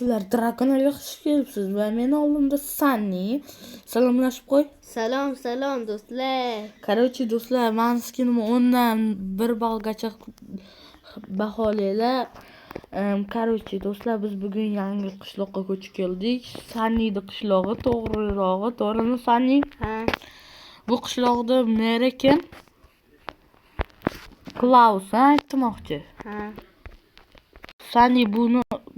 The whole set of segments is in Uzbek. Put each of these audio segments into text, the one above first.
Sizlar Dragonga xush kelibsiz va men oldimda Sunny. Salomlashib qo'y. Salom do'stlar. Короче, do'stlar, men skinimni 10 dan 1 ballgacha baholaylar. Короче, do'stlar, biz bugun yangi qishloqqa ko'chib keldik. Sunnyning qishlog'i, to'g'rimi Sunny? Ha. Bu qishloqda meri kim? Klaus, aytmoqchi. Ha. Sunny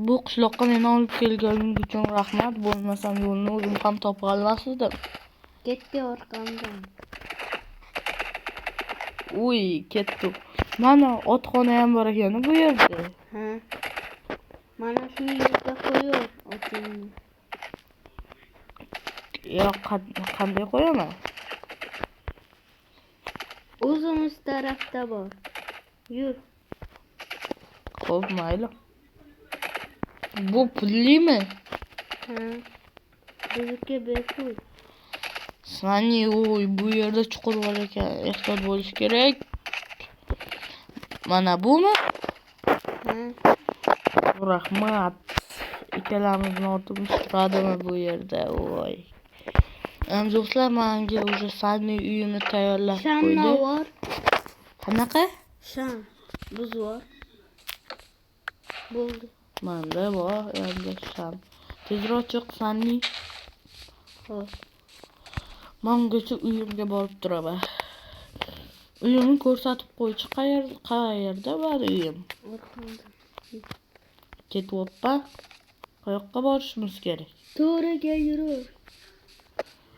bu qishloqqa meni olib kelganing uchun rahmat. Bo'lmasam yo'lni o'zim ham topib olmasdim. Ketdi orqamdan. Uy, ketdi. Mana otxona ham bor ekan bu yerda. Ha. Mana shu yerda qo'yor otingni. Yo'q, qanday qo'yaman? O'zimiz tarafda bor. Yur. Xo'p, mayli. Bu pullimi? Ha. Bizniki bepul. Sunny, bu yerda chuqur bor ekan, ehtiyot bo'lish kerak. Mana bumi? Ha. Rahmat. Ikkalamizni otimiz turadimi bu yerda? Voy. Do'stlar, menga уже Sunny uyini tayyorlab qo'ydi. Shamna bor. Qanaqa? Sham. Buz bor. Bo'ldi. Manda bor, endi sham. Tezroq chiq Sunny. Xo'p. Mengacha uyimga borib turaman. Uyimni ko'rsatib qo'ychi, qayerda bor uyim? Orqamda. Ketyapman. Qayoqqa borishimiz kerak? To'g'riga yurur.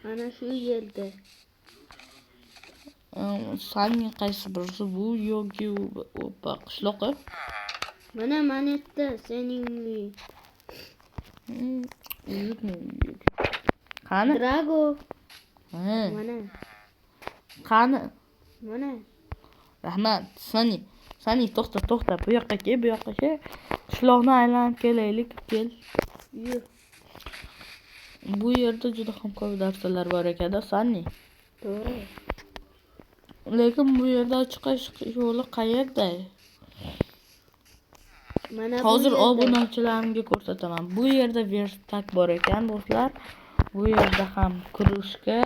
Mana shu yerda. Sunny qaysi birisi bu yoki qishloqi? Mana yerda sening uy. Uyim. Qani? Drago. Ha. Mana. Qani? Mana. Rahmat, Sunny. Sunny, to'xta. Bu yoqqa kel, Qishloqni aylanib kelaylik, kel. Yur. Bu yerda juda ham ko'p narsalar bor ekan-da, Sunny. To'g'ri. Lekin bu yerda chiqish yo'li qayerda? Mana Hozir obunachilarimga ko'rsataman. Bu yerda verstak bor ekan, do'stlar. Bu yerda ham krujka,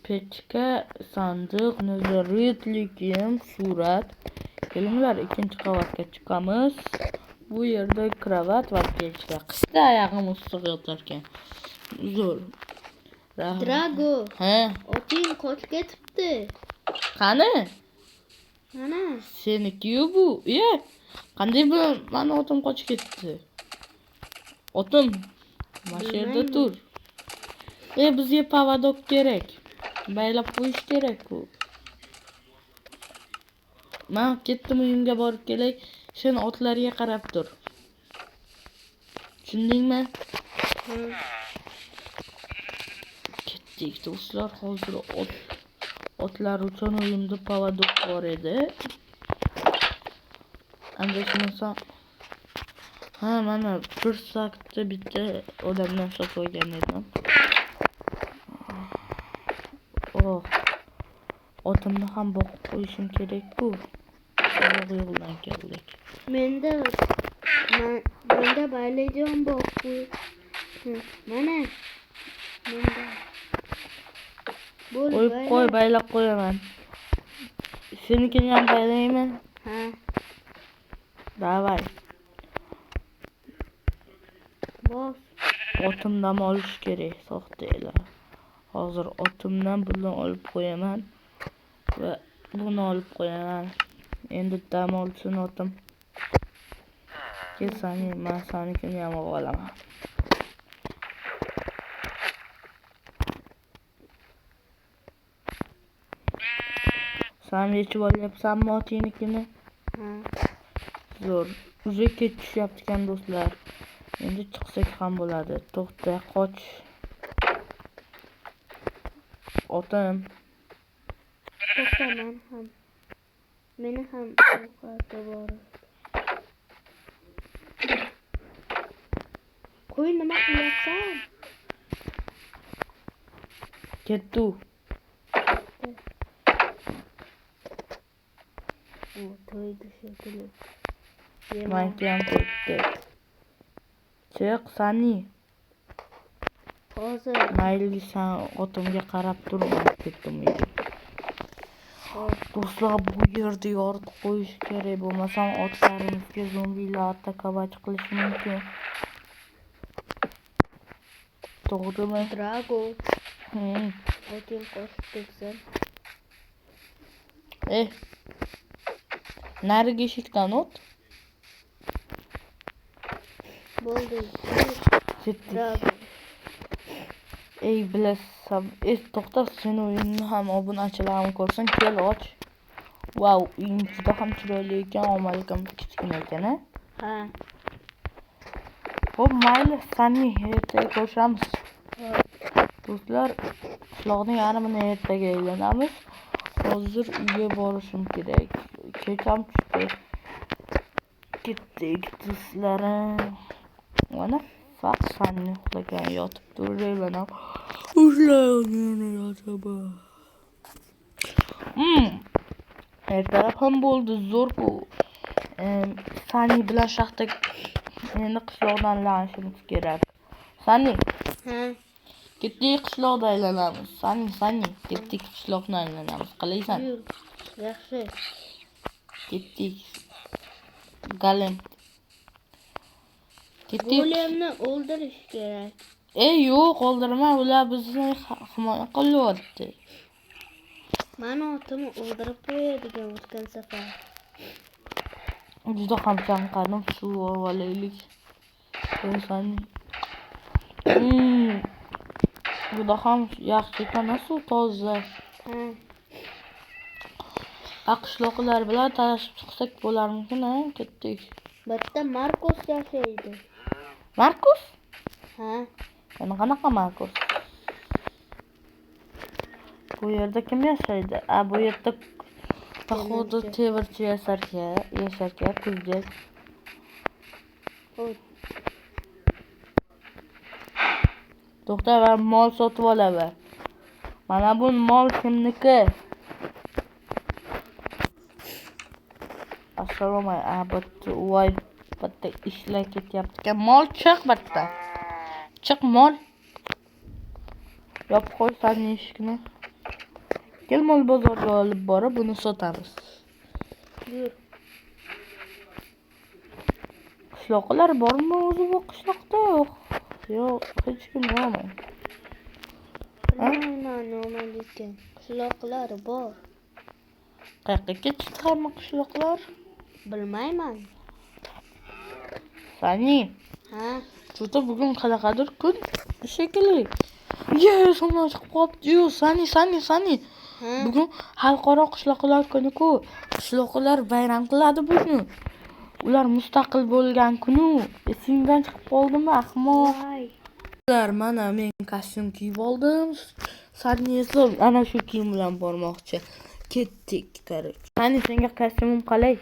pechka, sandiq, nazoratli kiyim, surat. Kelinglar, ikkinchi qavatga chiqamiz. Bu yerda kravat va pechka. Qishda oyog'im issiq yotar ekan. Zo'r. Drago. Ha, Oting qochib ketibdi. qani? Mana. Seniki-yu bu. Qanday bilan meni otim qochib ketdi? Otim, mana shu yerda tur. Bizga поводок kerak. Baylab qo'yish kerak bu. Men ketdim, uyimga borib kelay. Sen otlarga qarab tur. Tushundingmi? Ketdik do'stlar, hozir otlar uchun uyimda поводок bor edi. Andashmasam. Ha, mana bir soatda bitta odamdan sotib olgan edim. Otimni ham boqib qo'yishim kerak-ku. Yo'ldan keldik. Menda baylaydigan bor. Mana. Menda. Qo'y, baylab qo'yaman. Senikini ham baylayman. Ha. Davay. Bos. Otimdan olish kerak, soxtalar. Hozir otimdan buni olib qo'yaman va buni olib qo'yaman. Endi dam olsin otim. Kelsani, men senikini ham olaman. Sen yechib olyapsanmi otingnikini? Ha. Zo'r. Уже ketishyapti ekan do'stlar. Endi chiqsak ham bo'ladi. To'xta, qoch. Otim. To'xtaman ham. Meni ham ovqati bor. Qo'y, nima qilyapsan? Ketdi. To'ydi shekilli. Menga ham ketdi. Chiq, Sani. Hozir. Mayli, sen otimga qarab turma, ketdim uyga. Do'stlar, bu yerda yoritib qo'yish kerak, bo'lmasam otlarimizga zombilar atakovать qilishi mumkin. To'g'rimi? Drago. Oting qo'shib ketsin. Narigi eshikdan o't. Bo'ldi. Ketdik. Drago. Bilasam, to'xta, sen o'yinni ham obunachilarim ko'rsin, kel och. Wow, uying juda ham chiroyli ekan, omalikam kichkina ekan, a? Ha. Xo'p, mayli, Sani, ertaga ko'rishamiz. Do'stlar, qishloqning yarmini ertaga aylanamiz. Hozir uyga borishim kerak. Kecham tushdi. Ketdik, do'stlarim. Mana faqat Sani uxlagan, yotib turayman. Uxlayman, yotaman. Ertalab ham bo'ldi, zo'r-ku. Sani bilan shaxta endi qishloqdan lanishimiz kerak. Sani, Ha. ketdik, qishloqda aylanamiz. Sani, ketdik, qishloqni aylanamiz. Qilaysan? Yur. Yaxshi. Ketdik. Galem. Ketdik. Golemni o'ldirish kerak. Yo'q, o'ldirma, ular bizni himoya qilyapti. Mani otimni o'ldirib qo'yadigan o'tgan safar. Juda ham chanqadim, suv olaylik. Sani. Juda ham yaxshi ekan, suv toza. Ha. Qishloqlar bilan talashib chiqsak bo'larmikin, ketdik. Bitta Markos yashaydi. Markus? Ha. Qanaqa Markus? Bu yerda kim yashaydi? Bu yerda poxodu temirchi yasharkan, kuzda. To'xta, men mol sotib olaman. Mana bu mol kimniki? Assalomu alaykum. Voy, bitta ishlar ketyapti. Mol chiq bitta. Chiq mol. Yopib qo'y Sani eshikni. Kel, mol bozorga olib borib buni sotamiz. Yur. Qishloqlar bormi o'zi bu qishloqda? Yo'q, hech kim yo'qmi? Bilmayman nima ekan. Qishloqlar bor. Qayerga ketdi hamma qishloqlar? Bilmayman. Sani, Ha. juda bugun qanaqadir kun shekilli. Somon chiqib qopti-yu, Sani. Ha. Bugun xalqaro qishloqlar kuni-ku. Qishloqlar bayram qiladi bugun. Ular mustaqil bo'lgan kuni. Esingdan chiqib qoldimi, ahmoq? Ular mana men kostyum kiyib oldim. Sani esa ana shu kiyim bilan bormoqchi. Ketdik, qarang. Sani, senga kostyumim qalay?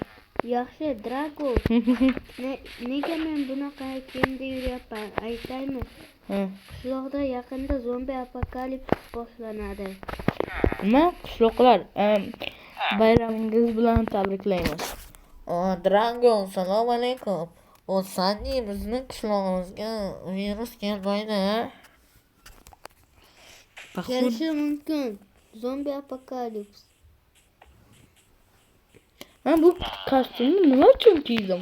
Yaxshi, Drago. Nega men bunaqa kiyimda yuryapman? Aytaymi? Qishloqda yaqinda zombi apokalipsis boshlanadi. Nima? Qishloqlar bayramingiz bilan tabriklaymiz. Drago, assalomu alaykum. Sani, bizning qishlog'imizga virus kelmaydi. Kelishi mumkin. Zombi apokalips. Men bu kostyumni nima uchun kiydim?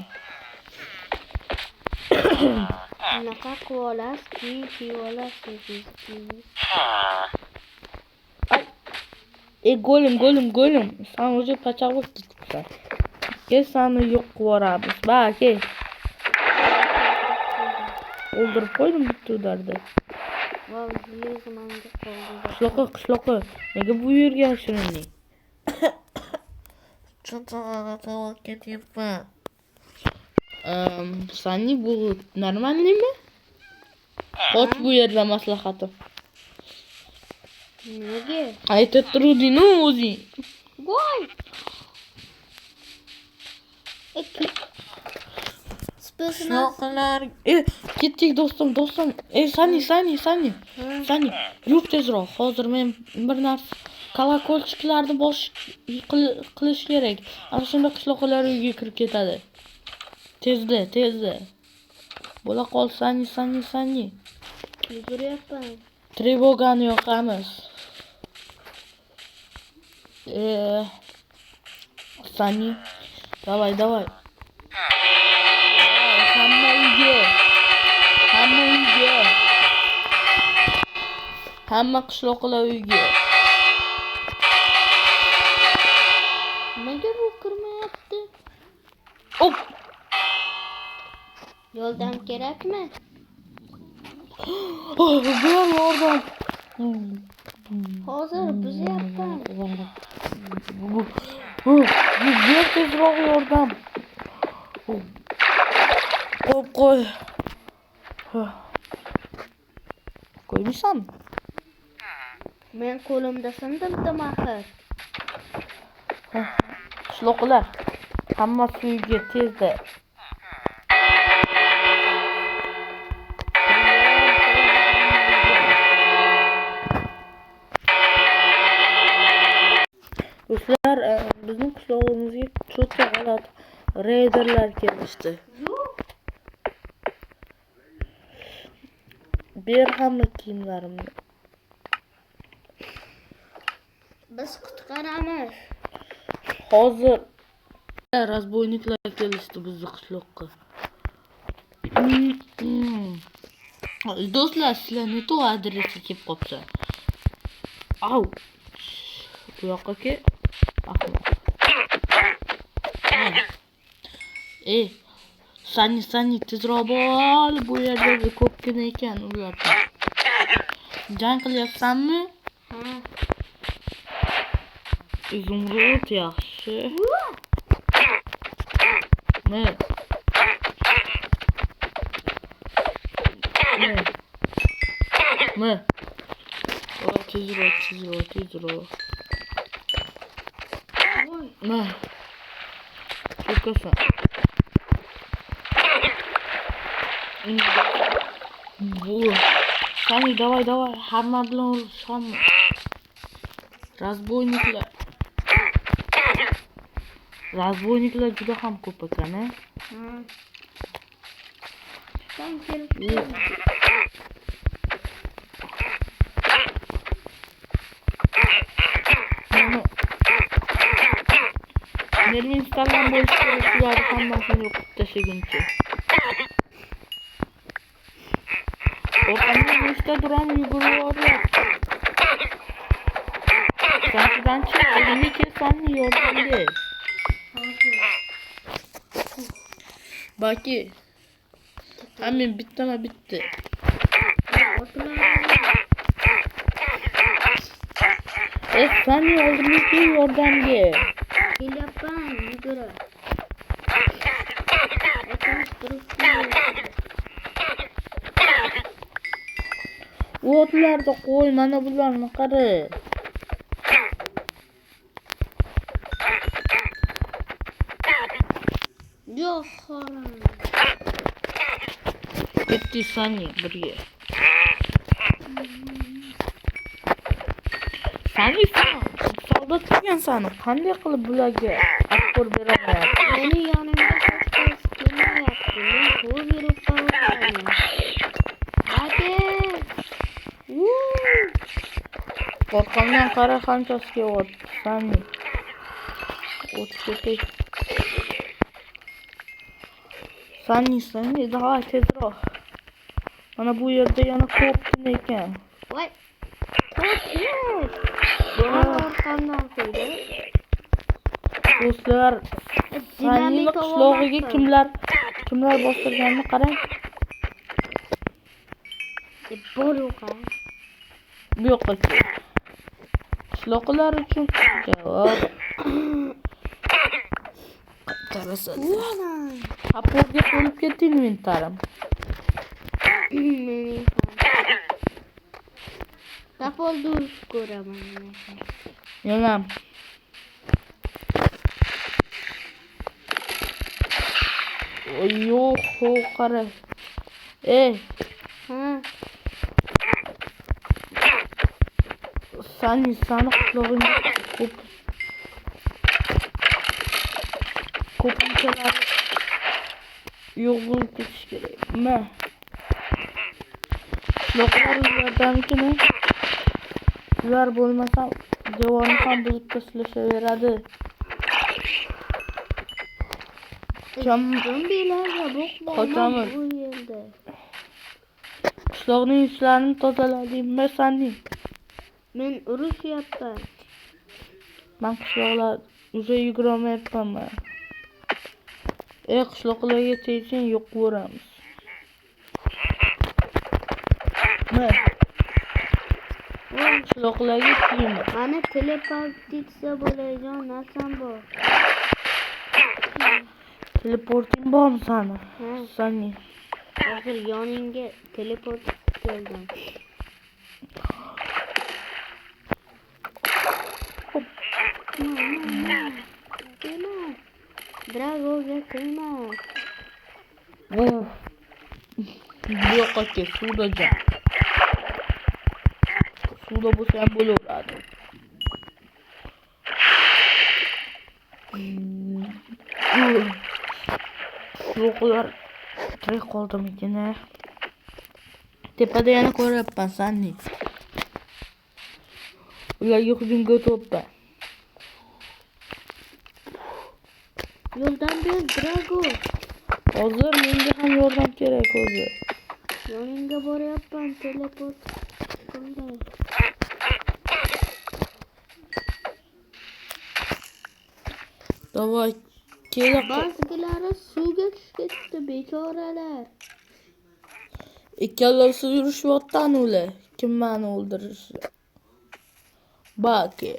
Unaqa qilolasiz, kiyib olasiz. Golim. Sen o'zi pachaqib ketibsan. Kel, seni yo'q qilib yuboramiz. Kel. O'ldirib qo'ydim bitta ularni. Voy, yuzimga qoldi. Qishloqqa. Nega bu yerga yashirinding? Juda ketyapman. Sani, bu normalmi? Qoch bu yerda maslahatim. Nega? Aytib turuvding-ku o'zing. Voy! Qishloqlar. Ketdik do'stim. Sani. Yur tezroq. Hozir men bir narsa kolokolchiklarni qilish kerak. Ana shunda qishloqlar uyga kirib ketadi. Tezda. Bo'la qol, Sani. Yuguryapman. Trevogani yoqamiz. Sani. Davay. Hamma uyga. Hamma qishloqlar uyga. Nimaga bu kirmayapti? Hop. Yordam kerakmi? Ber yordam. Hozir buzyapman. Ber tezroq yordam. Qo'y. Qo'ymisan? Men qo'limda sindirdim axir. Qishloqlar. Hammasi uyga tezda. Do'stlar, bizning qishlog'imizga cho'cha g'alati reyderlar kelishdi. Ber hamma kiyimlarimni. Biz qutqaramiz. Hozir razboyniklar kelishdi bizning qishloqqa. Do'stlar, sizlar neto adresga kelib qopsa. Au. Bu yoqqa ke. Sani tezroq bo'l. Bu yerda ko'pgina ekan ular. Jang qilyapsanmi? Ha. Izumrud yaxshi. Tezroq. Ko'kasan. Bu. Sani davay. Hamma bilan urishamiz. Razboyniklar juda ham ko'p ekan, a? Sen kelib. Nervin installman bo'lishi kerak, ularni hammasini yo'qotib tashlaguncha. Orqamda nechta dron yuguryapti. Sanchidan chiq, oldimga kelsanmi yordamga. Baki. Hamma bitti. Sani oldimga yordamga. Kelyapman, yugurib. O'tlarni qo'y, mana bularni qara. Yo'q, xo'ram. Ketdi Sani birga. Sani soldat ekansan, qanday qilib bularga aktor beramayapti? Meni yonimga hech kelmayapti. Men qo'l berib qolaman. Aka! Orqamdan qara qanchasiga o'tdi Sani. O'tib ketay. Sani, davay tezroq. Mana bu yerda yana ko'pgina ekan. Voy. Orqamdan qo'ydi. Do'stlar, Sanining qishlog'iga kimlar bostirganini qarang. Boruqa. Bu yoqqa kel. Qishloqlar uchun javob. Qarasada. Apolga qo'yib ketdi inventarim. Mening ham. Tapol dur ko'raman. Yana. Yo'q, qara. Ha. Sani qishlog'ingga ko'pinchalar yo'q bo'lib ketish kerak. Nima? Qishloqlar ulardanikimi? Ular bo'lmasa devorni ham buzib tashlashaveradi. Zombilarga Qochamiz. bu yerda. Qishloqning ishlarini tozaladingmi sending? Men urushyapman. Men qishloqlar уже yugurmayapman. Qishloqlarga tegsang yo'q ko'ramiz. Qishloqlarga tegma. Mana teleportatsiya bo'ladigan narsam bor. Teleporting bormi sani? Ha. Sani. Hozir yoningga teleport keldim. Kelma. Dragoga kelma. Bu yo'qqa ket, suvda jon. Suvda bo'lsa ham bo'laveradi. Yo'qlar tirik qoldimikin? Tepada yana ko'ryapman seni. Ularga hujumga o'tyapman. Yo'ldan ber Drago. Hozir menga ham yordam kerak o'zi. Yoningga boryapman, teleport qildim. Davay, kela. Ba'zilari suvga tushib ketdi, bechoralar. Ikkalasi yurishyapti ular. Kim meni o'ldirishi? Baki.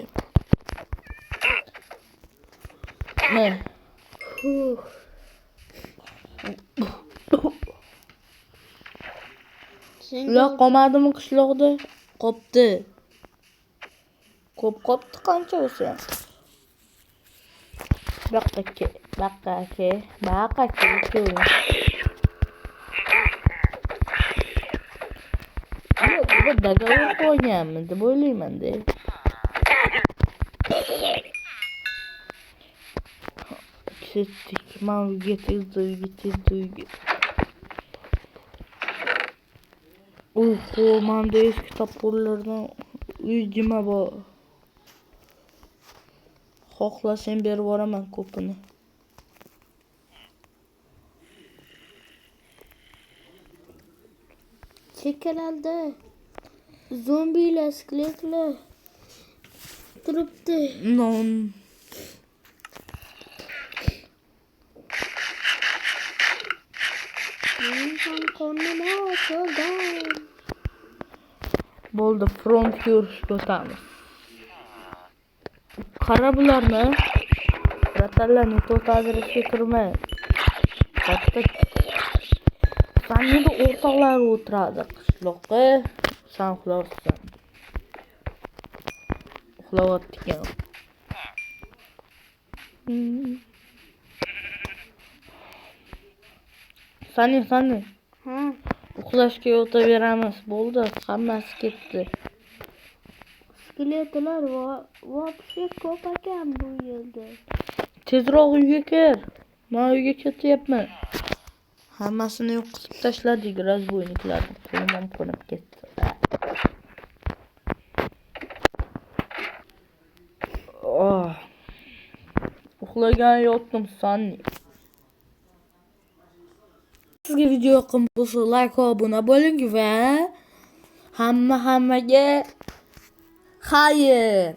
Ne? Ular qolmadimi qishloqda? Qopti. Ko'p qopti qancha o'sha? Baqqa. Bu dogovor qo'yganmi deb o'ylayman-da. Ketdik, men uyga tezda. Manda eski toporlardan uyjima bor. Xohlasang berib yuboraman ko'pini. Chekkalarda zombilar, skeletlar turibdi. Non. Mening qornim ochildi. Bo'ldi, front yurishga o'tamiz. Qara bularni. Ratallarni to'tadirishga kirmay. Katta. Seni o'rtoqlar o'tiradi qishloqqa. Sen uxlayapsan. Uxlayotgan. Sani. Ha, Uxlashga yotaveramiz. Bo'ldi, hammasi ketdi. skeletlar voобще ko'p ekan bu yerda. Tezroq uyga kir. Men uyga ketyapman. Hammasini yo'q qilib tashladik, razbo'yniklarni. Qo'lim ham qo'nib ketdi. Uxlagan yotdim sani. Sizga video yoqqan bo'lsa, like va obuna bo'ling va hammaga xayr.